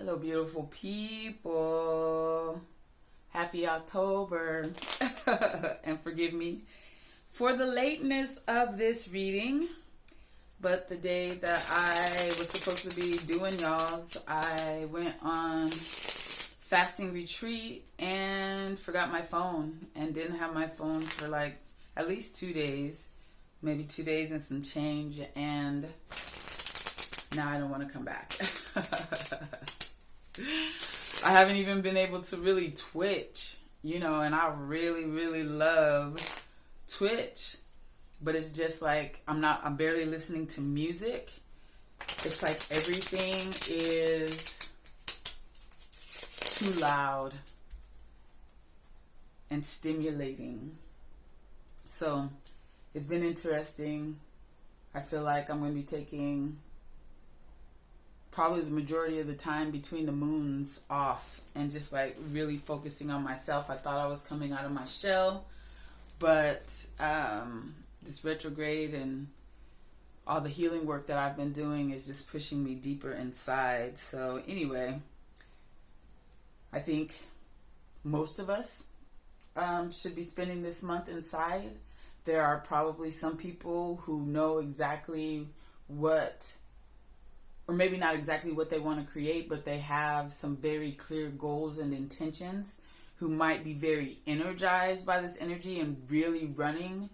Hello, beautiful people. Happy October. And forgive me for the lateness of this reading. But the day that I was supposed to be doing y'all's, I went on fasting retreat and forgot my phone. And didn't have my phone for like at least 2 days. Maybe 2 days and some change. And now I don't want to come back. I haven't even been able to really Twitch, and I really, really love Twitch. But it's just like, I'm barely listening to music. It's like everything is too loud and stimulating. So it's been interesting. I feel like I'm going to be taking probably the majority of the time between the moons off and just like really focusing on myself. I thought I was coming out of my shell, but this retrograde and all the healing work that I've been doing is just pushing me deeper inside. So anyway, I think most of us should be spending this month inside. There are probably some people who know exactly what, or maybe not exactly what they want to create, but they have some very clear goals and intentions, who might be very energized by this energy and really running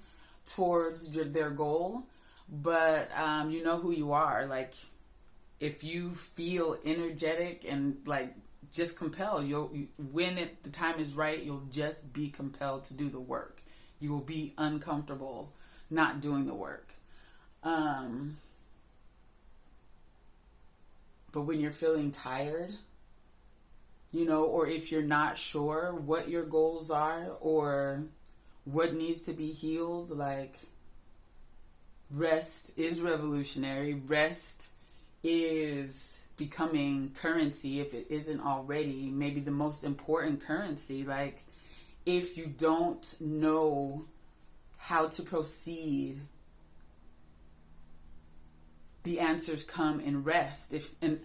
towards their goal. But you know who you are. Like, if you feel energetic and like just compelled, when the time is right, you'll just be compelled to do the work. You will be uncomfortable not doing the work. But when you're feeling tired, or if you're not sure what your goals are or what needs to be healed, like, rest is revolutionary. Rest is becoming currency, if it isn't already, maybe the most important currency. Like, if you don't know how to proceed, the answers come in rest. And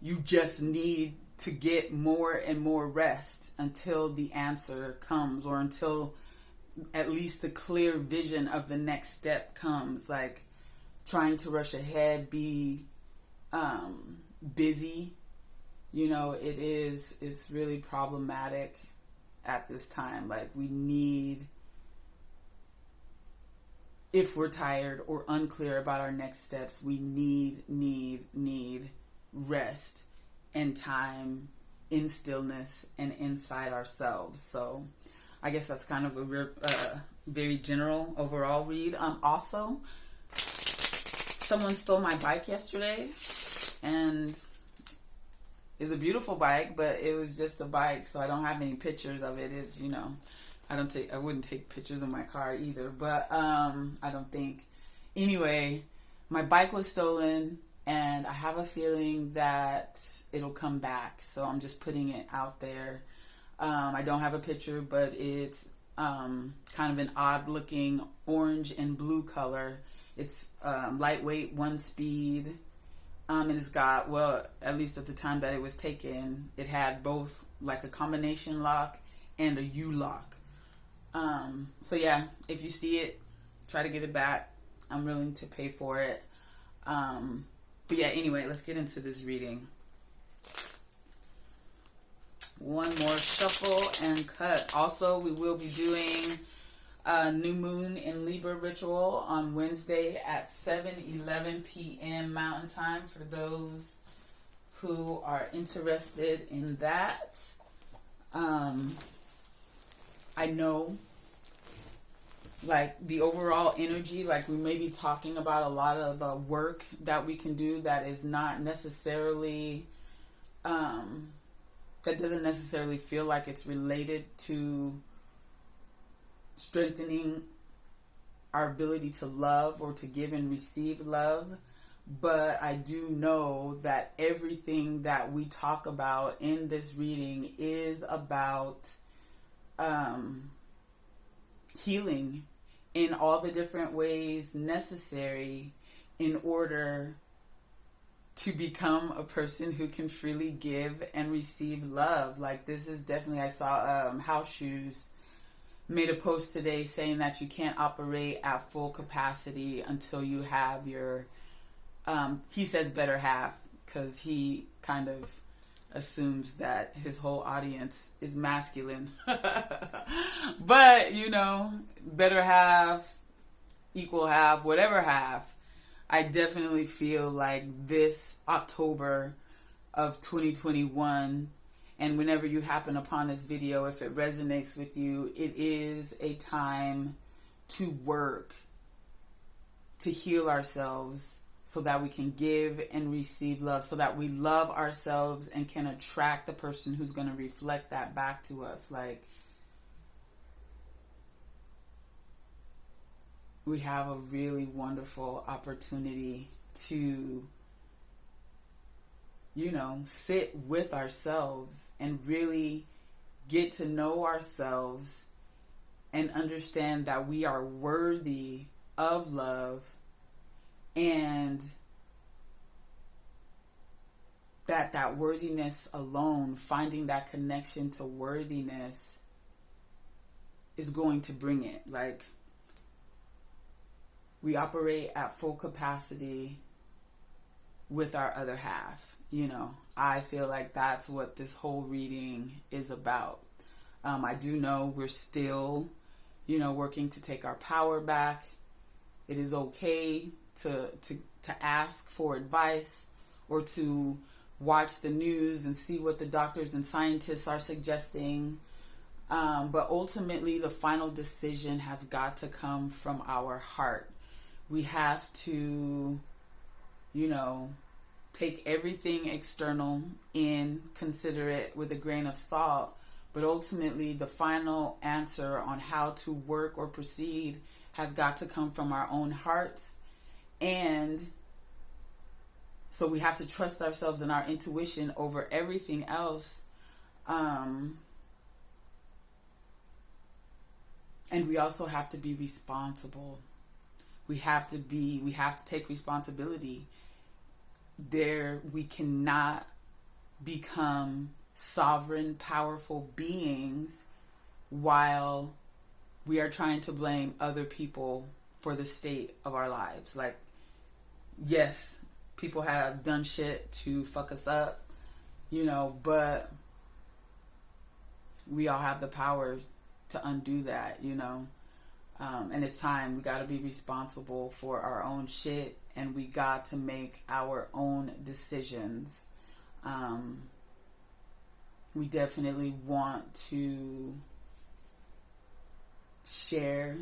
you just need to get more and more rest until the answer comes, or until at least the clear vision of the next step comes. Like, trying to rush ahead, be busy, it's really problematic at this time. Like, we need, if we're tired or unclear about our next steps, we need rest and time in stillness and inside ourselves. So I guess that's kind of a very general overall read. Also, someone stole my bike yesterday, and it's a beautiful bike, but it was just a bike, so I don't have any pictures of it. It's, I wouldn't take pictures of my car either, but I don't think. Anyway, my bike was stolen, and I have a feeling that it'll come back, so I'm just putting it out there. I don't have a picture, but it's kind of an odd looking orange and blue color. It's lightweight, 1 speed, and it's got, well, at least at the time that it was taken, it had both like a combination lock and a U-lock. So yeah, if you see it, try to get it back. I'm willing to pay for it. But yeah, anyway, let's get into this reading. One more shuffle and cut. Also, we will be doing a new moon in Libra ritual on Wednesday at 7:11 p.m. Mountain Time, for those who are interested in that. I know, like, the overall energy, like, we may be talking about a lot of work that we can do that is not necessarily, that doesn't necessarily feel like it's related to strengthening our ability to love or to give and receive love. But I do know that everything that we talk about in this reading is about healing in all the different ways necessary in order to become a person who can freely give and receive love. Like, this is definitely, I saw House Shoes made a post today saying that you can't operate at full capacity until you have your, he says better half, because he kind of assumes that his whole audience is masculine. But, you know, better half, equal half, whatever half. I definitely feel like this October of 2021, and whenever you happen upon this video, if it resonates with you, it is a time to work, to heal ourselves so that we can give and receive love, so that we love ourselves and can attract the person who's going to reflect that back to us. Like, we have a really wonderful opportunity to, you know, sit with ourselves and really get to know ourselves and understand that we are worthy of love, and that worthiness alone, finding that connection to worthiness, is going to bring it. Like, we operate at full capacity with our other half. You know, I feel like that's what this whole reading is about. I do know we're still, you know, working to take our power back. It is okay to ask for advice, or to watch the news and see what the doctors and scientists are suggesting. But ultimately, the final decision has got to come from our heart. We have to, you know, take everything external in, consider it with a grain of salt. But ultimately, the final answer on how to work or proceed has got to come from our own hearts. And so we have to trust ourselves and our intuition over everything else. And we also have to be responsible. We have to take responsibility. We cannot become sovereign, powerful beings while we are trying to blame other people for the state of our lives. Like, yes, people have done shit to fuck us up, you know, but we all have the power to undo that, you know. And it's time. We got to be responsible for our own shit, and we got to make our own decisions. We definitely want to share,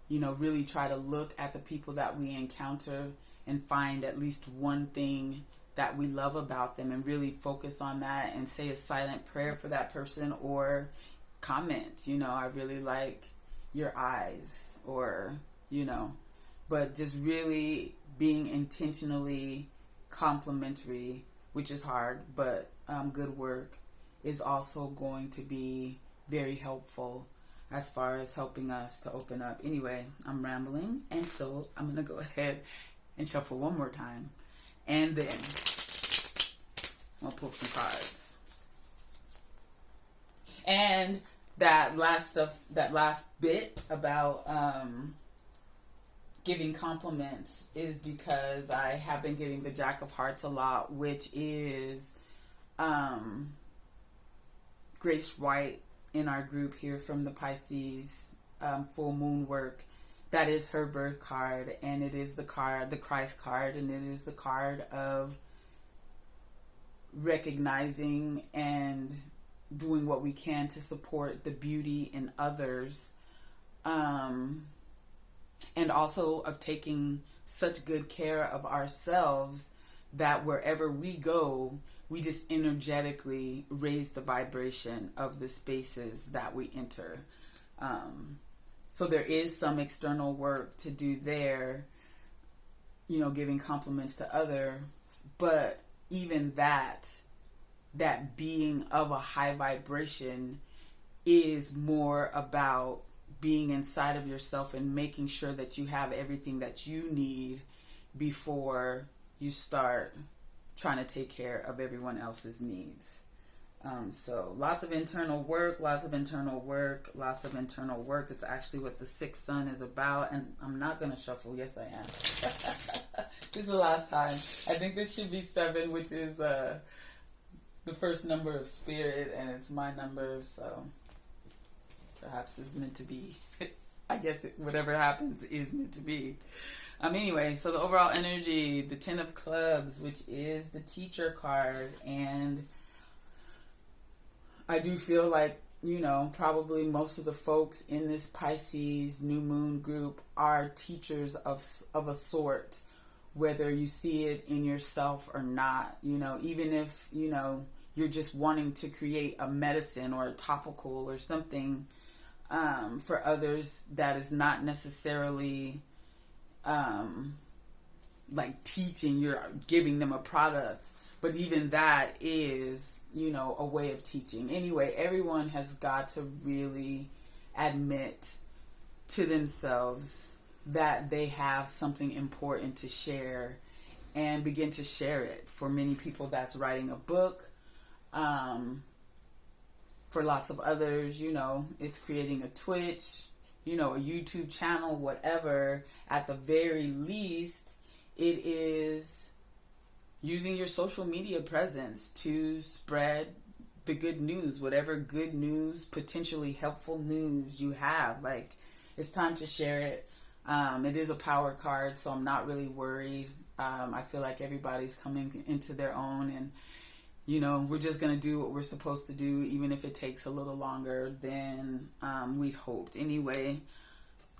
you know, really try to look at the people that we encounter and find at least one thing that we love about them, and really focus on that and say a silent prayer for that person, or comment, you know, I really like your eyes, or, you know, but just really being intentionally complimentary, which is hard, but good work is also going to be very helpful as far as helping us to open up. Anyway, I'm rambling, and so I'm going to go ahead and shuffle one more time, and then I'll pull some cards. And that last bit about giving compliments is because I have been getting the Jack of Hearts a lot, which is Grace White in our group here from the Pisces full moon work. That is her birth card, and it is the Christ card, and it is the card of recognizing and doing what we can to support the beauty in others, and also of taking such good care of ourselves that wherever we go, we just energetically raise the vibration of the spaces that we enter. So there is some external work to do there, you know, giving compliments to others, but even that being of a high vibration is more about being inside of yourself and making sure that you have everything that you need before you start trying to take care of everyone else's needs. So lots of internal work. That's actually what the sixth sun is about. And I'm not going to shuffle. Yes, I am. This is the last time. I think this should be 7, which is the first number of spirit, and it's my number. So perhaps it's meant to be. I guess whatever happens is meant to be. Anyway, so the overall energy, the 10 of clubs, which is the teacher card, and I do feel like, probably most of the folks in this Pisces new moon group are teachers of a sort, whether you see it in yourself or not. Even if, you're just wanting to create a medicine or a topical or something for others that is not necessarily like teaching, you're giving them a product. But even that is, a way of teaching. Anyway, everyone has got to really admit to themselves that they have something important to share and begin to share it. For many people, that's writing a book. For lots of others, it's creating a Twitch, a YouTube channel, whatever. At the very least, it is using your social media presence to spread the good news, whatever good news, potentially helpful news you have. Like, it's time to share it. It is a power card, so I'm not really worried. I feel like everybody's coming into their own, and we're just going to do what we're supposed to do, even if it takes a little longer than we'd hoped. Anyway,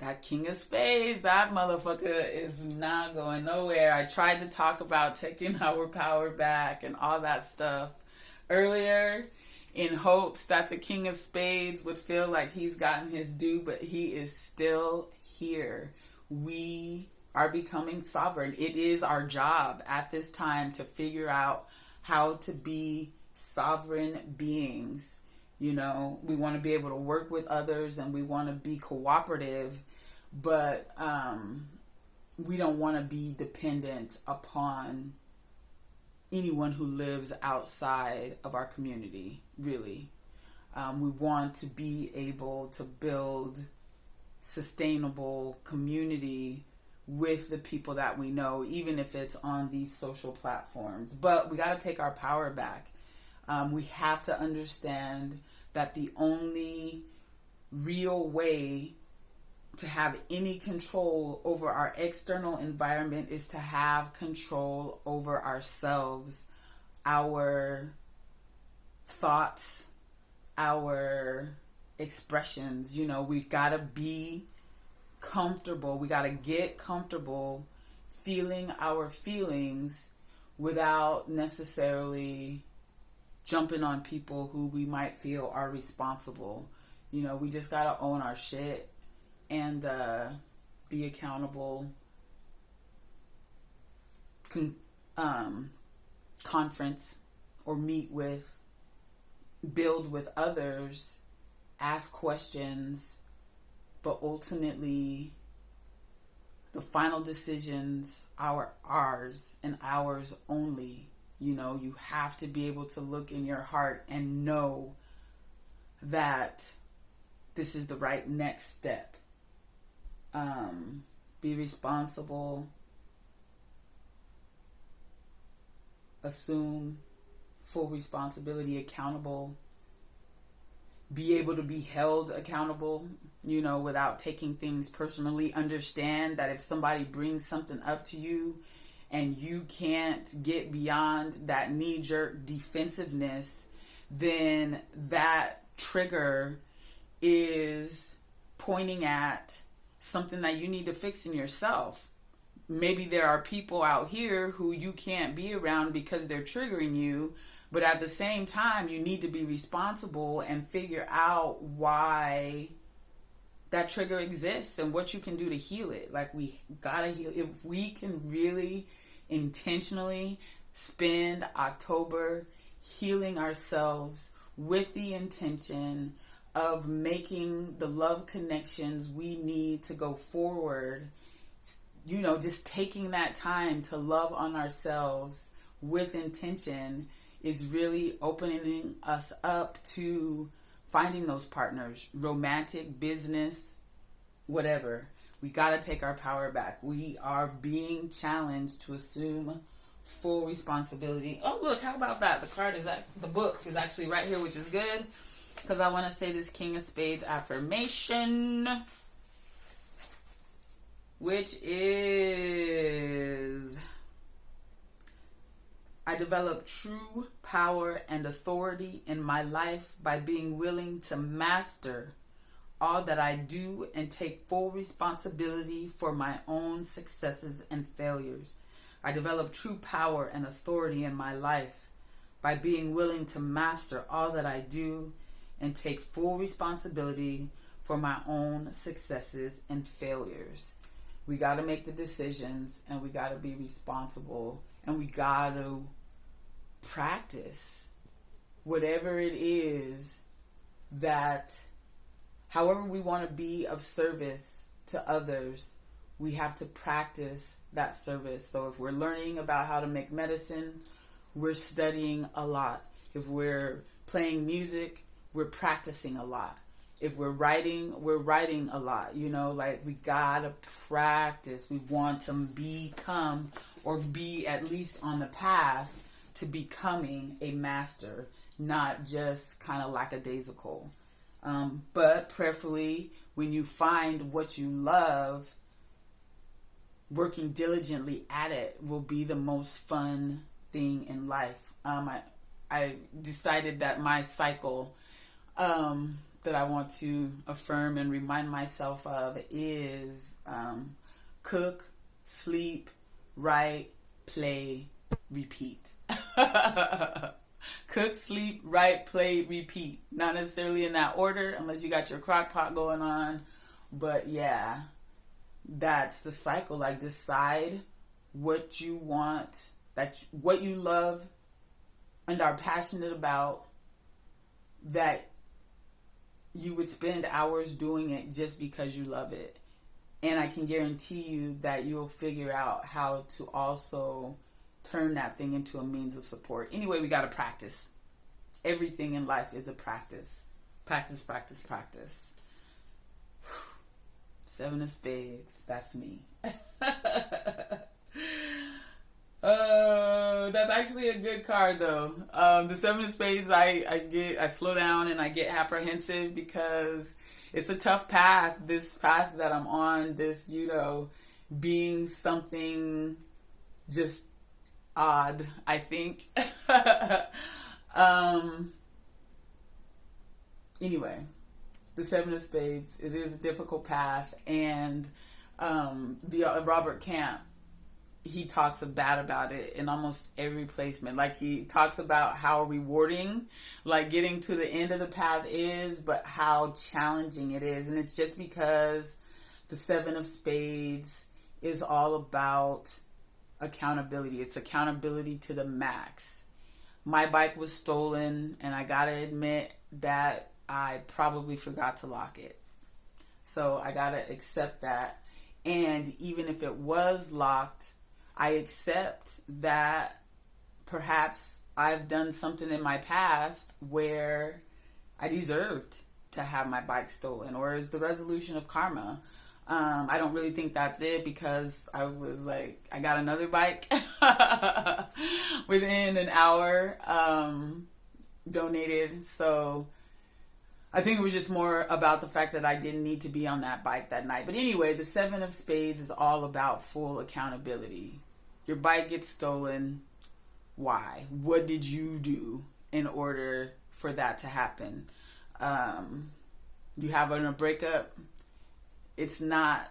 that King of Spades, that motherfucker is not going nowhere. I tried to talk about taking our power back and all that stuff earlier in hopes that the King of Spades would feel like he's gotten his due, but he is still here. We are becoming sovereign. It is our job at this time to figure out how to be sovereign beings. We want to be able to work with others and we want to be cooperative, but we don't want to be dependent upon anyone who lives outside of our community, really. We want to be able to build sustainable community with the people that we know, even if it's on these social platforms. But we got to take our power back. We have to understand that the only real way to have any control over our external environment is to have control over ourselves, our thoughts, our expressions. We got to be comfortable. We got to get comfortable feeling our feelings without necessarily jumping on people who we might feel are responsible. We just got to own our shit and be accountable. Conference or meet with, build with others, ask questions, but ultimately the final decisions are ours and ours only. You have to be able to look in your heart and know that this is the right next step. Be responsible. Assume full responsibility, accountable. Be able to be held accountable, without taking things personally. Understand that if somebody brings something up to you and you can't get beyond that knee-jerk defensiveness, then that trigger is pointing at something that you need to fix in yourself. Maybe there are people out here who you can't be around because they're triggering you, but at the same time, you need to be responsible and figure out why that trigger exists and what you can do to heal it. Like, we gotta heal. If we can really intentionally spend October healing ourselves with the intention of making the love connections we need to go forward, just taking that time to love on ourselves with intention is really opening us up to finding those partners, romantic, business, whatever. We got to take our power back. We are being challenged to assume full responsibility. Oh, look, how about that? The book is actually right here, which is good, because I want to say this King of Spades affirmation, which is, I develop true power and authority in my life by being willing to master all that I do and take full responsibility for my own successes and failures. I develop true power and authority in my life by being willing to master all that I do and take full responsibility for my own successes and failures. We got to make the decisions, and we got to be responsible, and we got to practice whatever it is that, however we want to be of service to others, we have to practice that service. So if we're learning about how to make medicine, we're studying a lot. If we're playing music, we're practicing a lot. If we're writing a lot. You know, like, we gotta practice. We want to become, or be at least on the path to becoming a master, not just kind of lackadaisical. But prayerfully, when you find what you love, working diligently at it will be the most fun thing in life. I decided that my cycle that I want to affirm and remind myself of is cook, sleep, write, play, repeat. Cook, sleep, write, play, repeat. Not necessarily in that order, unless you got your crock pot going on. But yeah, that's the cycle. Like, decide what you want, what you love and are passionate about, that you would spend hours doing it just because you love it. And I can guarantee you that you'll figure out how to also turn that thing into a means of support. Anyway, we got to practice. Everything in life is a practice. Practice, practice, practice. Seven of Spades. That's me. That's actually a good card, though. The Seven of Spades, I slow down and I get apprehensive because it's a tough path. This path that I'm on, this, being something just odd, I think. Anyway, the Seven of Spades, it is a difficult path, and the Robert Camp, he talks bad about it in almost every placement. Like, he talks about how rewarding, like, getting to the end of the path is, but how challenging it is. And it's just because the Seven of Spades is all about accountability. It's accountability to the max. My bike was stolen, and I gotta admit that I probably forgot to lock it. So I gotta accept that. And even if it was locked, I accept that perhaps I've done something in my past where I deserved to have my bike stolen, or is the resolution of karma. I don't really think that's it, because I was like, I got another bike within an hour, donated. So I think it was just more about the fact that I didn't need to be on that bike that night. But anyway, the Seven of Spades is all about full accountability. Your bike gets stolen. Why? What did you do in order for that to happen? You have a breakup. It's not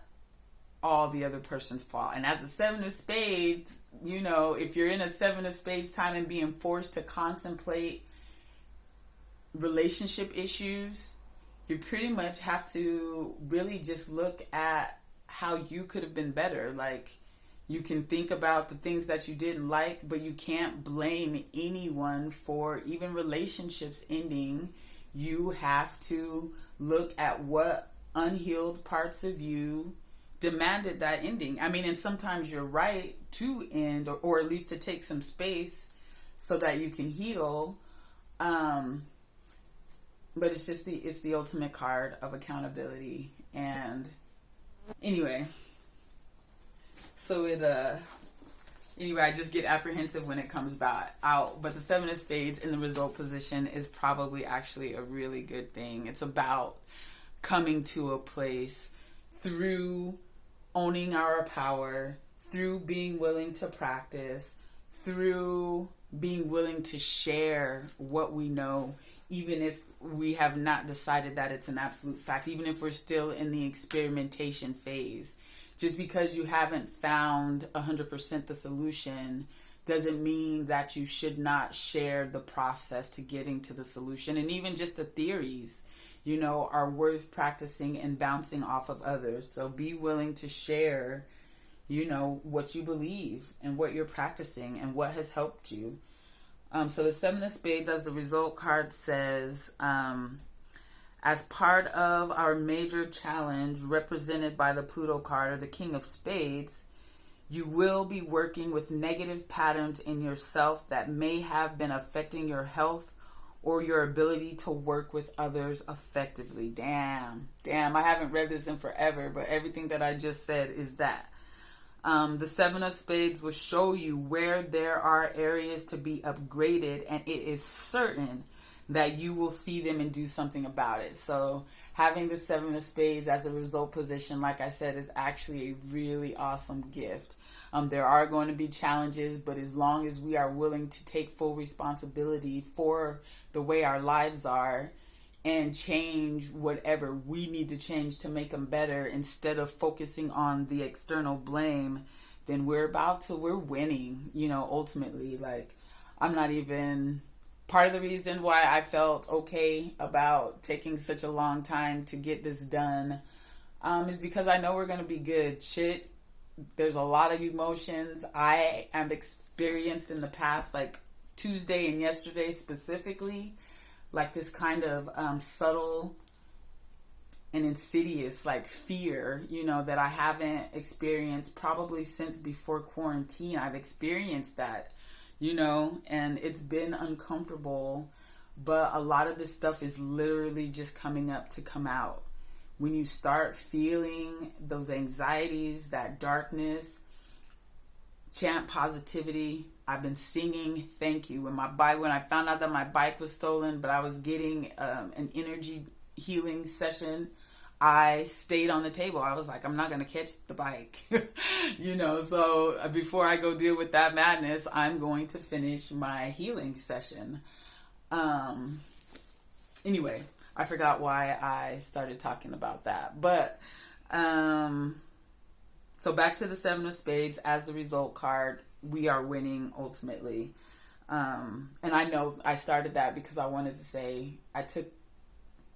all the other person's fault. And as a Seven of Spades, if you're in a Seven of Spades time and being forced to contemplate relationship issues, you pretty much have to really just look at how you could have been better. Like, you can think about the things that you didn't like, but you can't blame anyone for even relationships ending. You have to look at what unhealed parts of you demanded that ending. I mean, and sometimes you're right, end, or at least to take some space so that you can heal. But it's the ultimate card of accountability. And anyway, so I just get apprehensive when it comes out. But the Seven of Spades in the result position is probably actually a really good thing. It's about coming to a place through owning our power, through being willing to practice, through being willing to share what we know, even if we have not decided that it's an absolute fact, even if we're still in the experimentation phase. Just because you haven't found 100% the solution doesn't mean that you should not share the process to getting to the solution. And even just the theories, are worth practicing and bouncing off of others. So be willing to share, what you believe and what you're practicing and what has helped you. So the Seven of Spades as the result card says, as part of our major challenge represented by the Pluto card, or the King of Spades, you will be working with negative patterns in yourself that may have been affecting your health or your ability to work with others effectively. Damn, I haven't read this in forever, but everything that I just said is that. The Seven of Spades will show you where there are areas to be upgraded, and it is certain that you will see them and do something about it. So having the Seven of Spades as a result position, like I said, is actually a really awesome gift. There are going to be challenges, but as long as we are willing to take full responsibility for the way our lives are and change whatever we need to change to make them better, instead of focusing on the external blame, then we're winning, ultimately. Like, I'm not even... Part of the reason why I felt okay about taking such a long time to get this done is because I know we're going to be good. There's a lot of emotions I am experienced in the past, like Tuesday and yesterday specifically, like this kind of subtle and insidious like fear, that I haven't experienced probably since before quarantine. I've experienced that. And it's been uncomfortable, but a lot of this stuff is literally just coming up to come out. When you start feeling those anxieties, that darkness, chant positivity. I've been singing thank you. When I found out that my bike was stolen, but I was getting an energy healing session, I stayed on the table. I was like, I'm not going to catch the bike, so before I go deal with that madness, I'm going to finish my healing session. Anyway, I forgot why I started talking about that. But, so back to the Seven of Spades as the result card, we are winning ultimately. And I know I started that because I wanted to say I took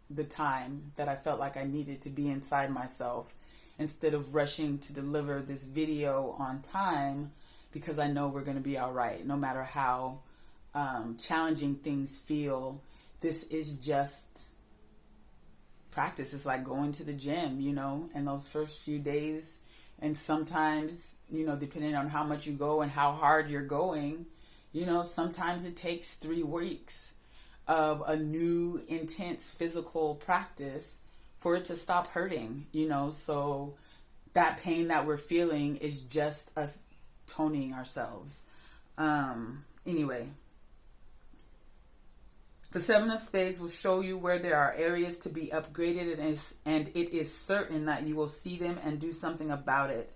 the time that I felt like I needed to be inside myself instead of rushing to deliver this video on time, because I know we're going to be all right no matter how challenging things feel. This is just practice. It's like going to the gym, and those first few days, and sometimes, depending on how much you go and how hard you're going, sometimes it takes 3 weeks of a new intense physical practice for it to stop hurting, so that pain that we're feeling is just us toning ourselves. Anyway, the Seven of Spades will show you where there are areas to be upgraded, and it is certain that you will see them and do something about it.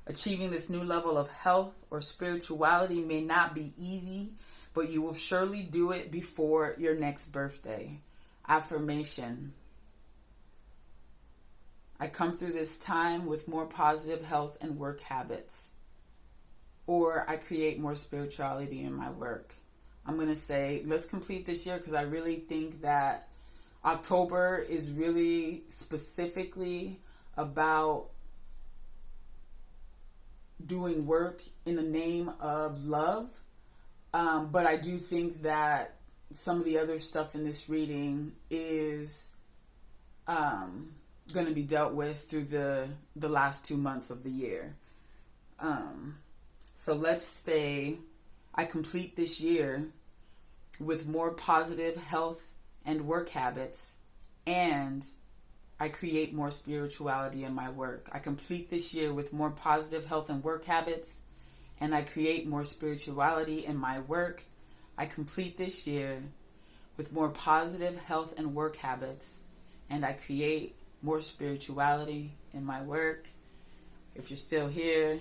Achieving this new level of health or spirituality may not be easy, but you will surely do it before your next birthday. Affirmation. I come through this time with more positive health and work habits. Or I create more spirituality in my work. I'm going to say, let's complete this year, because I really think that October is really specifically about doing work in the name of love. But I do think that some of the other stuff in this reading is going to be dealt with through the last 2 months of the year. So let's say I complete this year with more positive health and work habits, and I create more spirituality in my work. I complete this year with more positive health and work habits, and I create more spirituality in my work. I complete this year with more positive health and work habits, and I create more spirituality in my work. If you're still here,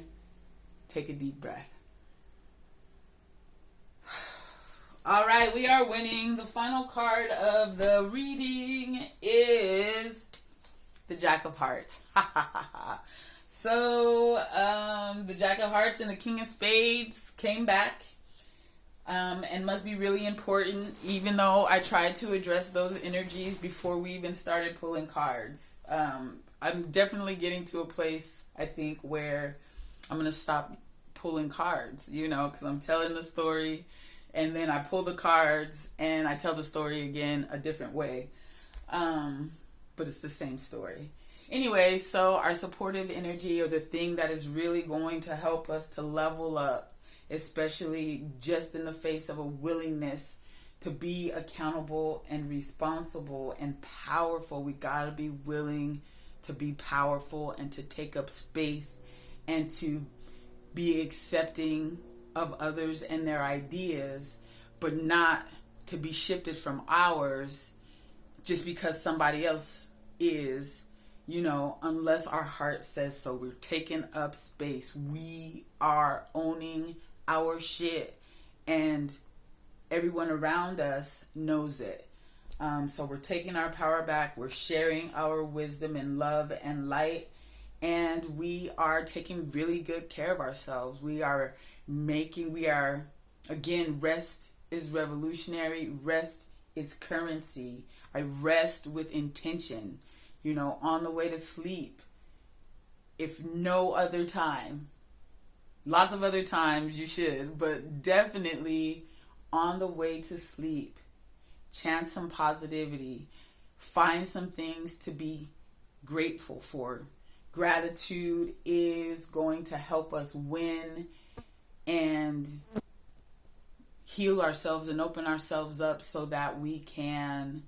take a deep breath. All right, we are winning. The final card of the reading is the Jack of Hearts. So, the Jack of Hearts and the King of Spades came back, and must be really important, even though I tried to address those energies before we even started pulling cards. I'm definitely getting to a place, I think, where I'm going to stop pulling cards, because I'm telling the story, and then I pull the cards, and I tell the story again a different way. But it's the same story. Anyway, so our supportive energy, or the thing that is really going to help us to level up, especially just in the face of a willingness to be accountable and responsible and powerful. We got to be willing to be powerful and to take up space and to be accepting of others and their ideas, but not to be shifted from ours just because somebody else is, unless our heart says so. We're taking up space. We are owning our shit, and everyone around us knows it. So we're taking our power back. We're sharing our wisdom and love and light, and we are taking really good care of ourselves. Again, rest is revolutionary. Rest is currency. I rest with intention, on the way to sleep. If no other time, lots of other times you should, but definitely on the way to sleep, chant some positivity, find some things to be grateful for. Gratitude is going to help us win and heal ourselves and open ourselves up so that we can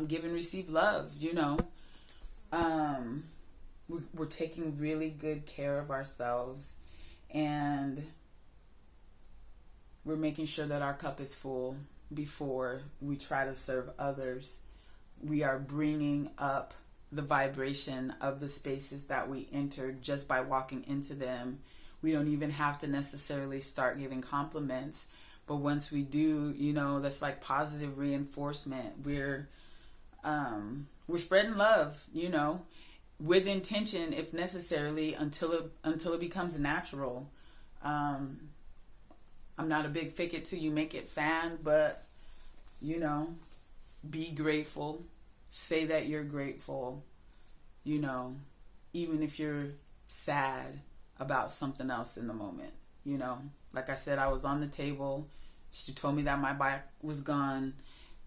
give and receive love. We're taking really good care of ourselves, and we're making sure that our cup is full before we try to serve others. We are bringing up the vibration of the spaces that we enter just by walking into them. We don't even have to necessarily start giving compliments, but once we do, that's like positive reinforcement. We're spreading love, with intention, if necessarily, until it becomes natural. I'm not a big fake it till you make it fan, but be grateful. Say that you're grateful, even if you're sad about something else in the moment. Like I said, I was on the table. She told me that my bike was gone.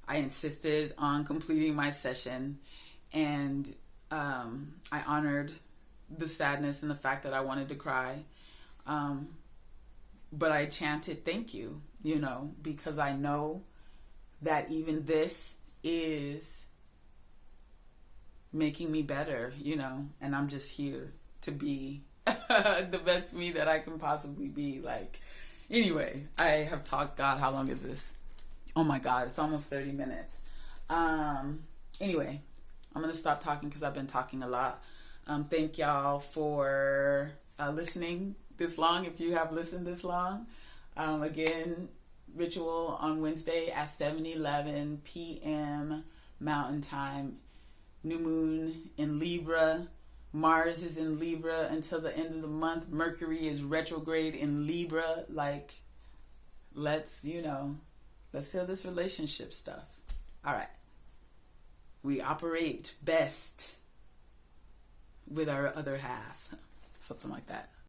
I insisted on completing my session, and I honored the sadness and the fact that I wanted to cry. But I chanted thank you, because I know that even this is making me better, and I'm just here to be the best me that I can possibly be. Anyway, I have talked, God, how long is this? Oh my God, it's almost 30 minutes. Anyway, I'm going to stop talking because I've been talking a lot. Thank y'all for listening this long, if you have listened this long. Again, ritual on Wednesday at 7:11 p.m. Mountain Time. New moon in Libra. Mars is in Libra until the end of the month. Mercury is retrograde in Libra. Let's heal this relationship stuff. All right. We operate best with our other half. Something like that.